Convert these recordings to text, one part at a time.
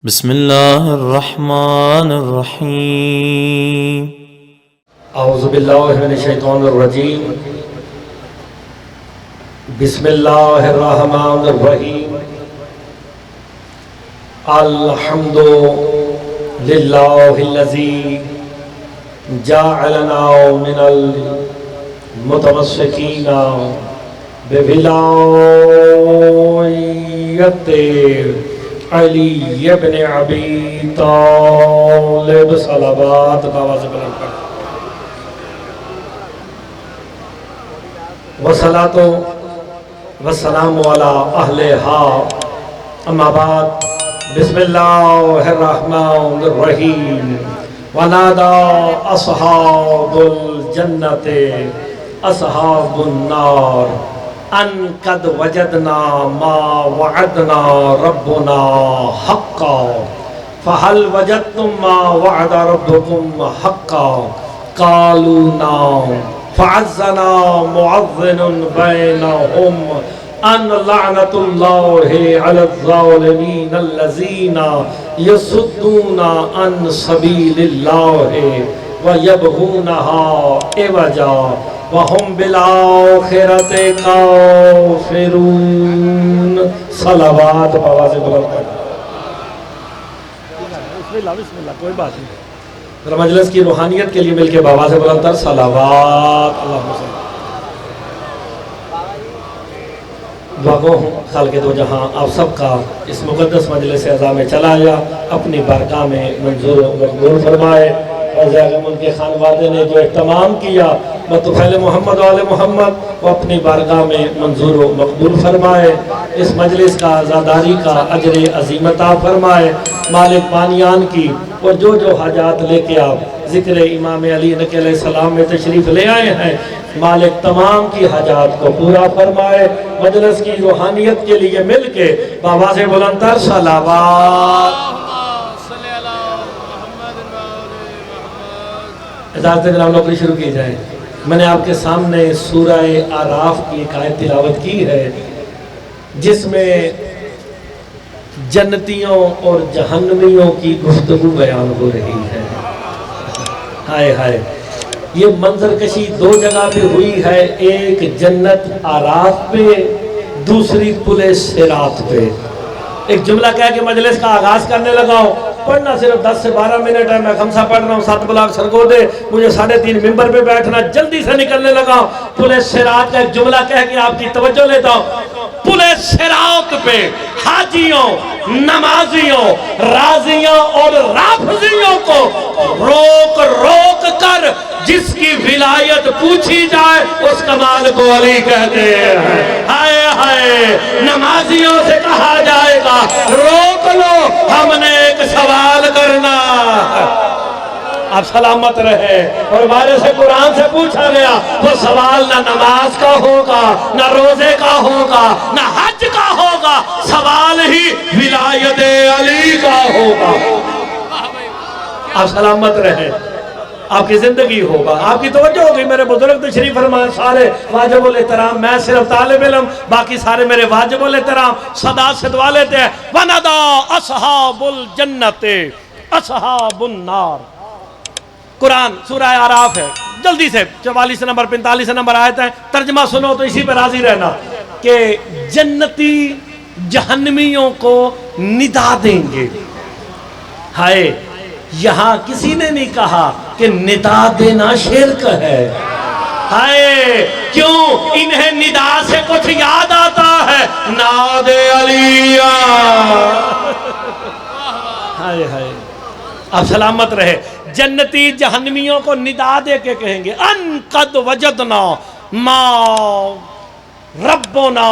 بسم اللہ الرحمن الرحیم اعوذ باللہ من الشیطان الرجیم بسم اللہ الرحمن الرحیم الحمد للہ الذی جعلنا من المتمسکین بولایت علی ابن ابی طالب صلوات باواز بلند کر والصلاة والسلام علی اہلہا اما بعد بسم اللہ الرحمن الرحیم ونادا اصحاب الجنت اصحاب النار ان قد وجدنا ما وعدنا ربنا حقا فهل وجدتم ما وعد ربكم حقا قالوا نعم فعزنا معذن بينهم ان لعنة الله على الظالمين الذين يصدون عن سبيل الله ويبغونها عوجا وَهُمْ بِالْآخِرَةِ كَافِرُونَ صلوات بواز بلند کر بسم اللہ کوئی بات نہیں ذرا مجلس کی روحانیت کے لیے مل کے بواز بلند کر صلوات اللہم صلی دعا ہوں خالق دو جہاں آپ سب کا اس مقدس مجلس اعزاء میں چلا آیا اپنی بارگاہ میں منظور و مقبول فرمائے ان کے خانوادے نے جو اہتمام کیا مطفیل محمد و آل محمد وہ اپنی بارگاہ میں منظور و مقبول فرمائے اس مجلس کا عزاداری کا اجر عظیم عطا فرمائے مالک بانیان کی اور جو حاجات لے کے آپ ذکر امام علی علیہ السلام میں تشریف لے آئے ہیں مالک تمام کی حاجات کو پورا فرمائے مجلس کی روحانیت کے لیے مل کے بآواز بلندتر صلوات اجازت جناب نوکری شروع کی جائے میں نے آپ کے سامنے سورہ اعراف کی ایک آیت تلاوت کی ہے جس میں جنتیوں اور جہنمیوں کی گفتگو بیان ہو رہی ہے ہائے ہائے یہ منظر کشی دو جگہ پہ ہوئی ہے ایک جنت اعراف پہ دوسری پل صراط پہ ایک جملہ کہہ کے مجلس کا آغاز کرنے لگا ہوں پڑھنا صرف 10 سے 12 منٹ ہے میں خمسہ پڑھ رہا ہوں 7 بلاک سرگو دے مجھے 3:30 ممبر پہ بیٹھنا جلدی سے نکلنے لگا ہوں پل صراط کا ایک جملہ کہہ کے آپ کی توجہ لیتا ہوں پل صراط پہ حاجیوں نمازیوں رازیوں اور رافضیوں کو روک روک کر جس کی ولایت پوچھی جائے اس کمال کو علی کہتے ہیں ہائے ہائے نمازیوں سے کہا جائے گا روک لو ہم نے ایک سوال کرنا آپ سلامت رہے اور ہمارے سے قرآن سے پوچھا گیا وہ سوال نہ نماز کا ہوگا نہ روزے کا ہوگا نہ حج کا ہوگا سوال ہی ولایت علی کا ہوگا آپ سلامت رہے آپ کی زندگی ہوگا آپ کی توجہ ہوگی میرے بزرگ تشریف فرمائے سارے واجب الاحترام میں صرف طالب علم باقی سارے میرے واجب الاحترام صدا سے دعا لیتے ہیں وَنَدَا أَصْحَابُ الْجَنَّةِ أَصْحَابُ النَّارِ قرآن سورہ اعراف ہے جلدی سے 44 نمبر 45 نمبر آیت ہے ترجمہ سنو تو اسی پہ راضی رہنا کہ جنتی جہنمیوں کو ندا دیں گے ہائے یہاں کسی نے نہیں کہا کہ ندا دینا شرک ہے ہائے کیوں انہیں ندا سے کچھ یاد آتا ہے ناد علی ہائے ہائے آپ سلامت رہے جنتی جہنمیوں کو ندا دے کے کہیں گے ان قد وجدنا ما ربنا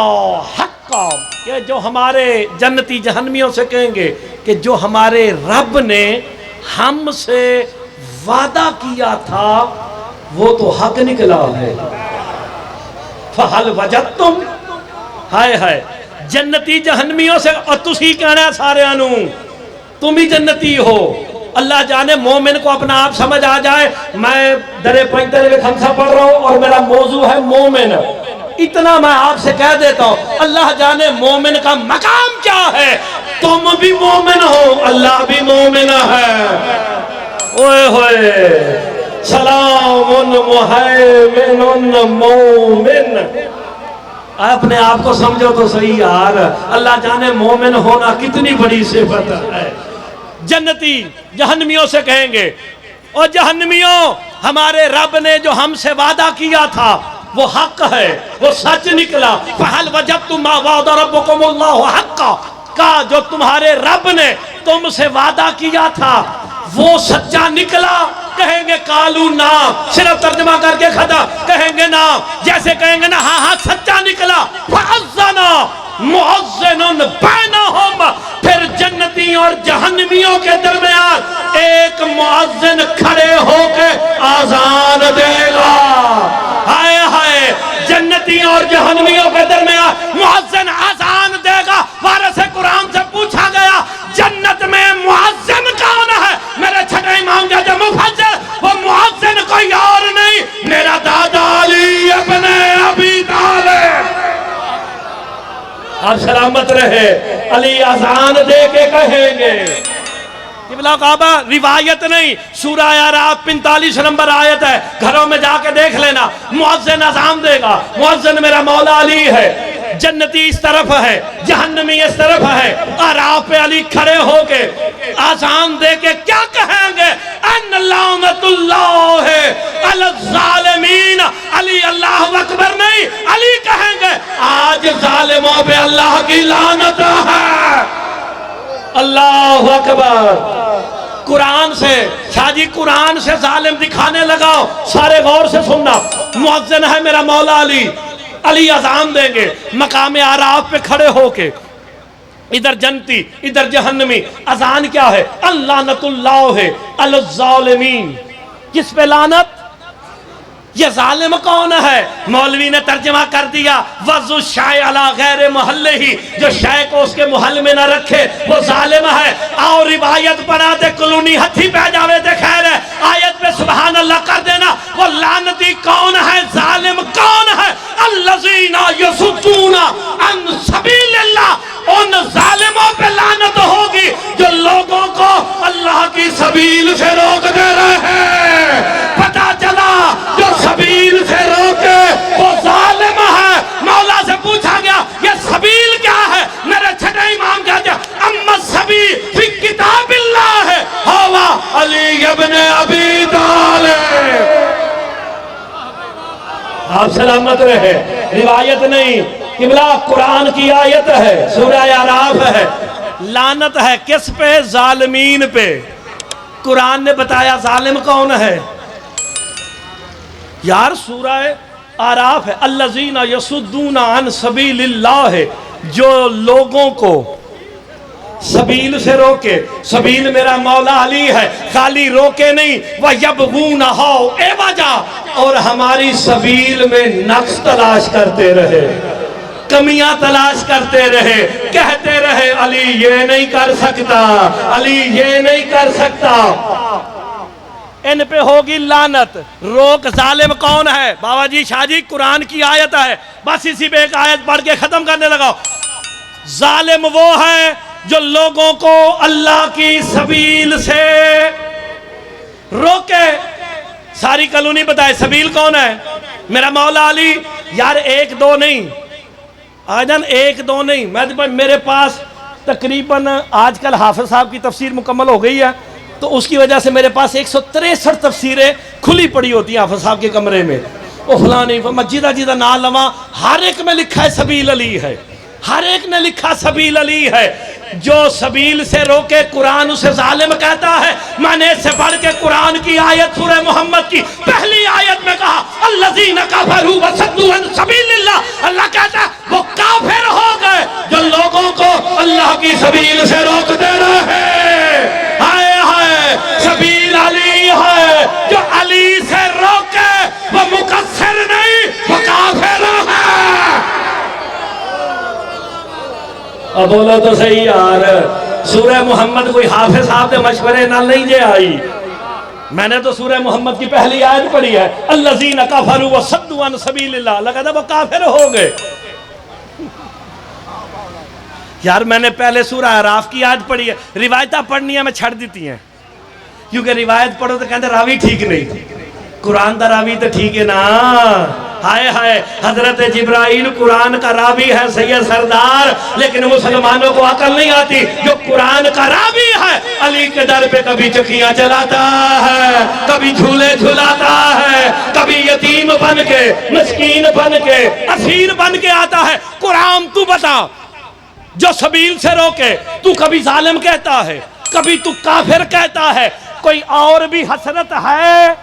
حقا کہ جو ہمارے جنتی جہنمیوں سے کہیں گے کہ جو ہمارے رب نے ہم سے وعدہ کیا تھا وہ تو حق نکلا ہے فَحَلْ وَجَدْتُمْ ہائے ہائے جنتی جہنمیوں سے اور تسی کہنا ہے سارے انو تم ہی جنتی ہو اللہ جانے مومن کو اپنا آپ سمجھ آ جائے میں درے پنجتر میں خمسہ پڑھ رہا ہوں اور میرا موضوع ہے مومن اتنا میں آپ سے کہہ دیتا ہوں اللہ جانے مومن کا مقام کیا ہے تم بھی مومن ہو، اللہ بھی مومن ہے۔ اوئے ہوئے سلام مہیمن مومن۔ اپنے آپ کو سمجھو تو صحیح یار، اللہ جانے مومن ہونا کتنی بڑی صفت ہے۔ جنتی جہنمیوں سے کہیں گے، اور جہنمیوں ہمارے رب نے جو ہم سے وعدہ کیا تھا وہ حق ہے، وہ سچ نکلا۔ فَهَلْ وَجَدْتُمْ مَا وَعَدَ رَبُّكُمُ اللَّهُ حَقًّا، کا جو تمہارے رب نے تم سے وعدہ کیا تھا وہ سچا نکلا؟ کہیں گے قالوا نعم، صرف ترجمہ کر کے کھدا کہیں گے نعم، جیسے کہیں گے نا ہاں ہاں سچا نکلا۔ فَأَذَّنَ مُعَذِّنٌ بَيْنَهُمْ، پھر جنتیوں اور جہنمیوں کے درمیان ایک مؤذن کھڑے ہو کے آذان دے گا۔ ہائے ہائے، جنتیوں اور جہنمیوں کے درمیان مؤذن آذان دے گا۔ وارث قرآن سے پوچھا گیا جنت میں مؤذن کون ہے؟ میرے چھٹے امام جاجہ مفسر، وہ مؤذن کوئی اور نہیں، میرا دادا علی ابن ابی طالب۔ آپ سلامت رہے، علی اذان دے کے کہیں گے۔ قبلہ کعبہ روایت نہیں، سورہ اعراف 45 نمبر آیت ہے، گھروں میں جا کے دیکھ لینا۔ مؤذن اذان دے گا، مؤذن میرا مولا علی ہے۔ جنتی اس طرف ہے، جہنمی اس طرف ہے، اعراف پہ علی کھڑے ہو کے اذان دے کے کیا کہیں گے؟ ان لعنت اللہ علی الظالمین۔ علی اللہ اکبر نہیں، علی کہیں گے آج ظالموں پہ اللہ کی لعنت ہے۔ اللہ اکبر۔ قرآن سے شاہ جی، قرآن سے ظالم دکھانے لگاؤ، سارے غور سے سننا۔ مؤذن ہے میرا مولا علی، علی اذان دیں گے مقام اعراف پہ کھڑے ہو کے، ادھر جنتی ادھر جہنمی۔ اذان کیا ہے؟ اللعنت اللہ علی الظالمین۔ کس پہ لعنت؟ یہ ظالم کون ہے؟ مولوی نے ترجمہ کر دیا وَضُ الشَّيْءِ عَلَى غَيْرِ مُحَلِّهِ، جو شے کو اس کے محل میں نہ رکھے وہ ظالم ہے۔ آؤ روایت بنا دے، کلونی ہتھی پہ جاوے دے، خیر ہے آیت پہ سبحان اللہ کر دینا۔ وہ لعنتی کون ہے؟ ظالم کون ہے؟ الَّذِينَ يَصُدُّونَ عَن سَبِيلِ اللَّهِ، ان ظالموں پہ لعنت ہوگی جو لوگوں کو اللہ کی سبیل سے روک دے رہے ہیں۔ پتہ چلا جو سبیل سے روکے وہ ظالم ہے۔ مولا سے پوچھا گیا یہ سبیل کیا ہے؟ میرے چھٹے امام کہتے ہیں اما السبیل فی کتاب اللہ ہوا علی ابن ابی طالب۔ آپ سلامت رہے، روایت نہیں، قبلہ قرآن کی آیت ہے، سورہ اعراف ہے۔ لعنت ہے کس پہ؟ ظالمین پہ۔ قرآن نے بتایا ظالم کون ہے یار؟ سورہ اعراف ہے، الذین یصدون عن سبیل اللہ، جو لوگوں کو سبیل سے روکے۔ سبیل میرا مولا علی ہے، خالی روکے نہیں، وَيَبْغُونَهَا عِوَجًا، اور ہماری سبیل میں نقص تلاش کرتے رہے، کمیاں تلاش کرتے رہے، کہتے رہے علی یہ نہیں کر سکتا، علی یہ نہیں کر سکتا۔ ان پہ ہوگی لعنت۔ روک ظالم کون ہے؟ بابا جی شاہ جی قرآن کی آیت ہے، بس اسی پہ ایک آیت پڑھ کے ختم کرنے لگا۔ ظالم وہ ہے جو لوگوں کو اللہ کی سبیل سے روکے۔ ساری کلونی بتائے سبیل کون ہے؟ میرا مولا علی۔ یار ایک دو نہیں، آجن ایک دو نہیں، میرے پاس تقریباً آج کل حافظ صاحب کی تفسیر مکمل ہو گئی ہے، تو اس کی وجہ سے میرے پاس 163 تفسیریں کھلی پڑی ہوتی ہیں حافظ صاحب کے کمرے میں۔ وہ فلانی مسجدہ جیدہ نال لواں، ہر ایک میں لکھا ہے سبیل علی ہے، ہر ایک نے لکھا سبیل علی ہے۔ جو سبیل سے روکے قرآن اسے ظالم کہتا ہے۔ میں نے اس سے پڑھ کے قرآن کی آیت سورہ محمد کی پہلی آیت میں کہا الذین کفروا وصدوا عن سبیل اللہ، اللہ کہتا ہے وہ کافر ہو گئے جو لوگوں کو اللہ کی سبیل سے روک دے رہے ہیں۔ ہائے ہائے، سبیل علی ہے، جو علی سے روکے وہ مقصر نہیں، وہ کافر ہے۔ اب بولو تو صحیح یار، سورہ محمد کوئی حافظ صاحب دے مشورے نہ نہیں جے آئی، میں نے تو سورہ محمد کی پہلی آیت پڑھی ہے الذین کفروا وصدوا عن سبیل اللہ، اللہ کہتا ہے وہ کافر ہو گئے۔ یار میں نے پہلے سورہ اعراف کی آیت پڑھی ہے، روایتیں پڑھنی ہے میں چھڑ دیتی ہیں، کیونکہ روایت پڑھو تو کہتے راوی ٹھیک نہیں، قرآن دا راوی تو ٹھیک ہے نا۔ ہائے ہائے، حضرت جبرائیل قرآن کا راوی ہے سید سردار، لیکن مسلمانوں کو عقل نہیں آتی، جو قرآن کا راوی ہے علی کے در پہ کبھی چکیاں چلاتا ہے، کبھی جھولے جھلاتا ہے، کبھی یتیم بن کے، مسکین بن کے، اسیر بن کے آتا ہے۔ قرآن تو بتا جو سبیل سے روکے، تو کبھی ظالم کہتا ہے، کبھی تو کافر کہتا ہے، کوئی اور بھی حسرت ہے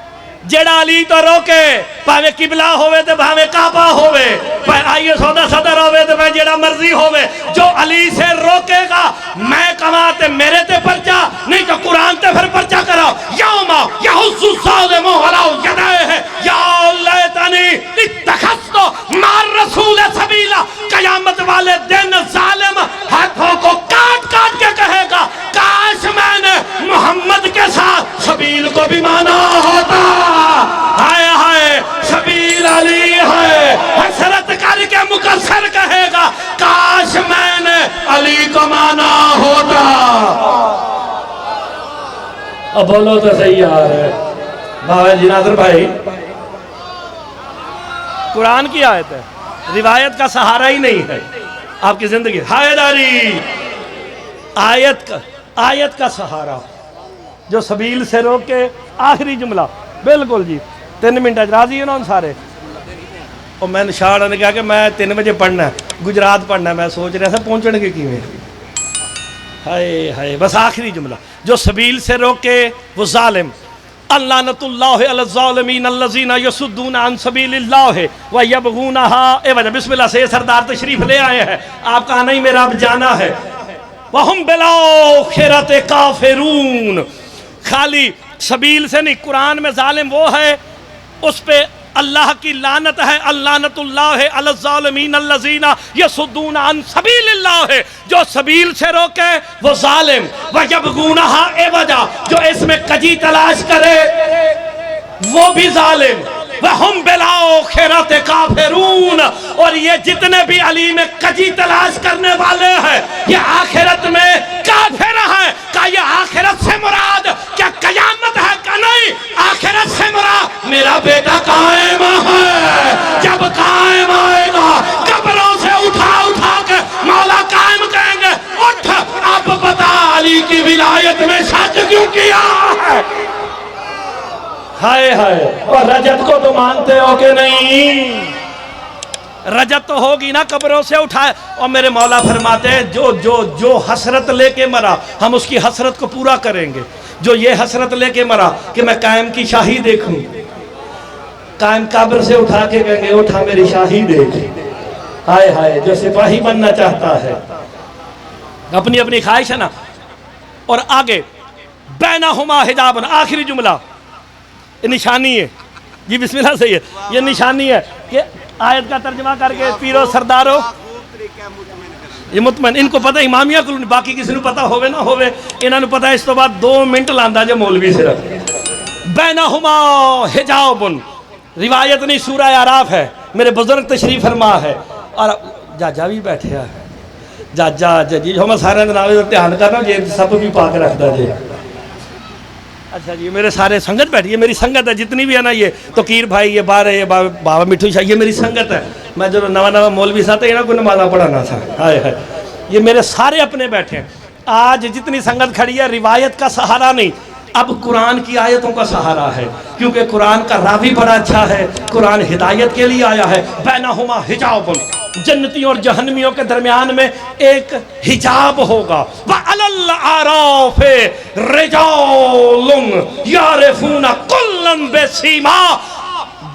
جڑا علی تو روکے، پاوے قبلہ ہوئے تو پاوے کعبہ ہوئے، پاوے آئیے سودا صدر ہوئے تو پاوے جڑا مرضی ہوئے، جو علی سے روکے گا میں کماتے میرے تے پرچا، نہیں تو قرآن تے پھر پرچا کرو۔ یوما یحض الظالم علی یدیہ یا لیتنی اتخذت مع الرسول سبیلا، قیامت والے دن ظالم ہاتھوں کو کاٹ کاٹ کے کہے گا کاش میں نے محمد کے ساتھ سبیل کو بھی مانا ہوتا۔ ہائے ہائے، سبیل علی ہے، حسرت کر کے مقصر کہے گا کاش میں نے علی کو مانا ہوتا۔ اب بولو تو صحیح یار ہے بابا جی ناظر بھائی، قرآن کی آیت ہے، روایت کا سہارا ہی نہیں ہے آپ کی زندگی۔ حیداری آیت کا سہارا، جو سبیل سے روکے۔ آخری جملہ بالکل جی 3 منٹ راضی ہیں نا سارے؟ اور میں نشاڑ نے کہا کہ میں 3 بجے پڑھنا ہے، گجرات پڑھنا ہے، میں سوچ رہا تھا پہنچنے کے کیویں۔ ہائے ہائے، بس آخری جملہ، جو سبیل سے روکے وہ ظالم۔ اللعنۃ اللہ علی الظالمین الذین یصدون عن سبیل اللہ ویبغونها عوجا۔ بسم اللہ سے یہ سردار تشریف لے آئے ہیں، آپ کا آنا ہی میرا اب جانا ہے۔ وہم بالآخرۃ کافرون، خالی سبیل سے نہیں، قرآن میں ظالم وہ ہے اس پہ اللہ کی لعنت ہے۔ اللعنۃ اللہ علی الظالمین الذین یصدون عن سبیل اللہ، جو سبیل سے روکے وہ ظالم۔ وَيَبْغُونَهَا عِوَجًا، جو اس میں کجی تلاش کرے وہ بھی ظالم۔ وَهُمْ بِالْآخِرَةِ كَافِرُونَ، اور یہ جتنے بھی علی میں کجی تلاش کرنے والے ہیں یہ آخرت میں کافر ہیں۔ کہ یہ آخرت سے مراد کیا قیامت ہے؟ کہ نہیں، آخرت سے مراد میرا بیٹا قائم ہے، جب قائم آئے گا قبروں سے اٹھا اٹھا کے مولا قائم کہیں گے اٹھ، اب بتا علی کی ولایت میں شک کیوں کیا ہے؟ ہائے ہائے، اور رجت کو تو مانتے ہو کہ نہیں؟ رجت تو ہوگی نا قبروں سے اٹھائے۔ اور میرے مولا فرماتے ہیں جو حسرت لے کے مرا ہم اس کی حسرت کو پورا کریں گے۔ جو یہ حسرت لے کے مرا کہ میں قائم کی شاہی دیکھوں، قائم قبر سے اٹھا کے کہیں گے اٹھا میری شاہی دیکھ۔ ہائے ہائے، جو سپاہی بننا چاہتا ہے، اپنی اپنی خواہش ہے نا۔ اور آگے بینہما حجاب، آخری جملہ نشانی ہے جی، بسم اللہ سے یہ نشانی ہے کہ آیت کا ترجمہ کر کے پیرو سردارو یہ مطمئن، ان کو پتہ امامیہ کو، باقی کسی نے پتہ ہوئے نہ ہوئے، انہوں نے پتہ اس تو بعد 2 منٹ لاندہ جو مولوی سے رکھ۔ بینہما حجاب، روایت نہیں سورہ اعراف ہے، میرے بزرگ تشریف فرما ہے، اور جاجا بھی بیٹھے ہیں، جاجا جی ہم سارے ناوے دھیان کرنا یہ سب بھی پاک رکھ دا جی۔ اچھا جی، میرے سارے سنگت بیٹھی ہے، میری سنگت ہے جتنی بھی ہے نا، یہ توقیر بھائی، یہ بارے، یہ بابا مٹھو شاہ، یہ میری سنگت ہے۔ میں جو نوا مولوی صاحب تھا کوئی نمازہ پڑھانا تھا، ہائے ہائے، یہ میرے سارے اپنے بیٹھے ہیں۔ آج جتنی سنگت کھڑی ہے روایت کا سہارا نہیں، اب قرآن کی آیتوں کا سہارا ہے، کیونکہ قرآن کا راوی بڑا اچھا ہے، قرآن ہدایت کے لیے آیا ہے۔ بینہما حجاب، جنتیوں اور جہنمیوں کے درمیان میں ایک حجاب ہوگا۔ وَعَلَى الْأَعْرَافِ رِجَالٌ يَعْرِفُونَ كُلًّا بِسِيمَاهُ،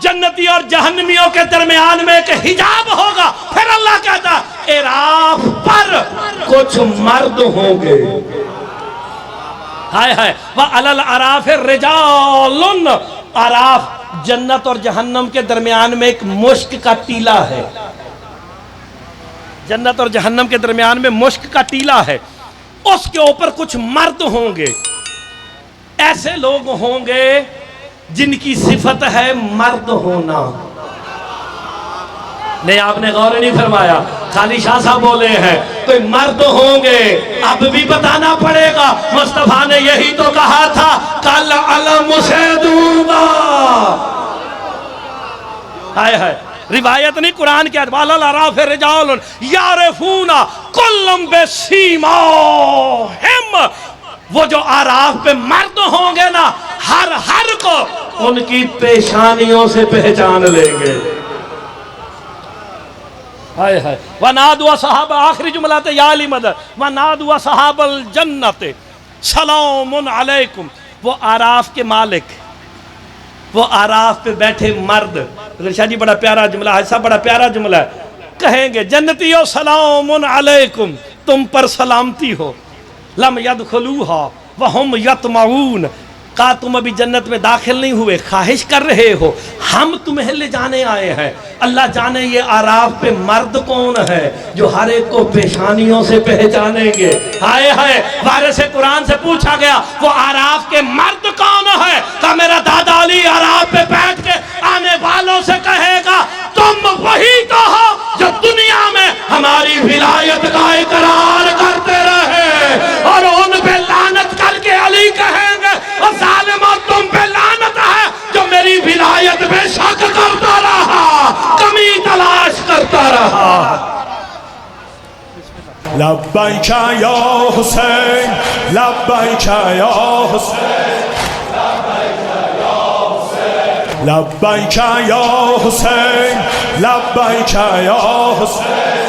جنتی اور جہنمیوں کے درمیان میں ایک حجاب ہوگا۔ پھر اللہ کہتا ہے اعراف پر کچھ مرد ہوں گے۔ ہائے ہائے، وَعَلَى الْأَعْرَافِ رِجَالٌ، اعراف جنت اور جہنم کے درمیان میں ایک مشک کا ٹیلا ہے، جنت اور جہنم کے درمیان میں مشک کا ٹیلا ہے، اس کے اوپر کچھ مرد ہوں گے، ایسے لوگ ہوں گے جن کی صفت ہے مرد ہونا۔ نہیں آپ نے غور نہیں فرمایا، خالی شاہ صاحب بولے ہیں کوئی مرد ہوں گے اب بھی بتانا پڑے گا، مصطفیٰ نے یہی تو کہا تھا کل علم اسے دوں گا. ہائے ہائے، روایت نہیں قرآن کے ادوال العراف رجال یعرفون کلم بسیماہم، وہ جو آراف پہ مرد ہوں گے نا ہر کو ان کی پیشانیوں سے پہچان لیں گے. ہائے ہائے، وَنَادُوا صَحَابَ آخری جملہ تے یا علی مدد وَنَادُوا صَحَابَ الْجَنَّةِ سَلَامٌ عَلَيْكُمْ. وہ آراف کے مالک، وہ آراف پہ بیٹھے مرد، شاہ جی بڑا پیارا جملہ ہے، سب بڑا پیارا جملہ ہے، کہیں گے جنتیو سلام علیکم، تم پر سلامتی ہو. لم یدخلوہا وہم یطمعون، کہا تم ابھی جنت میں داخل نہیں ہوئے، خواہش کر رہے ہو، ہم تمہیں لے جانے آئے ہیں. اللہ جانے یہ آراف پہ مرد کون ہے جو ہر ایک کو پیشانیوں سے پہچانیں گے. ہائے ہائے، وارث قرآن سے پوچھا گیا وہ آراف کے مرد کون ہے؟ کہا میرا دادا علی آراف پہ بیٹھ کے آنے والوں سے کہے گا تم وہی تو ہو جو دنیا میں ہماری ولایت کا اقرار کرتے رہے، اور ان پہ لعنت کر کے علی کہیں گے اور ظالمہ تم پہ لعنت ہے جو میری ولایت پہ شک کرتا رہا، کمی تلاش کرتا رہا. لبیک یا حسین، لبیک یا حسین، لبیک یا حسین، لبیک یا حسین.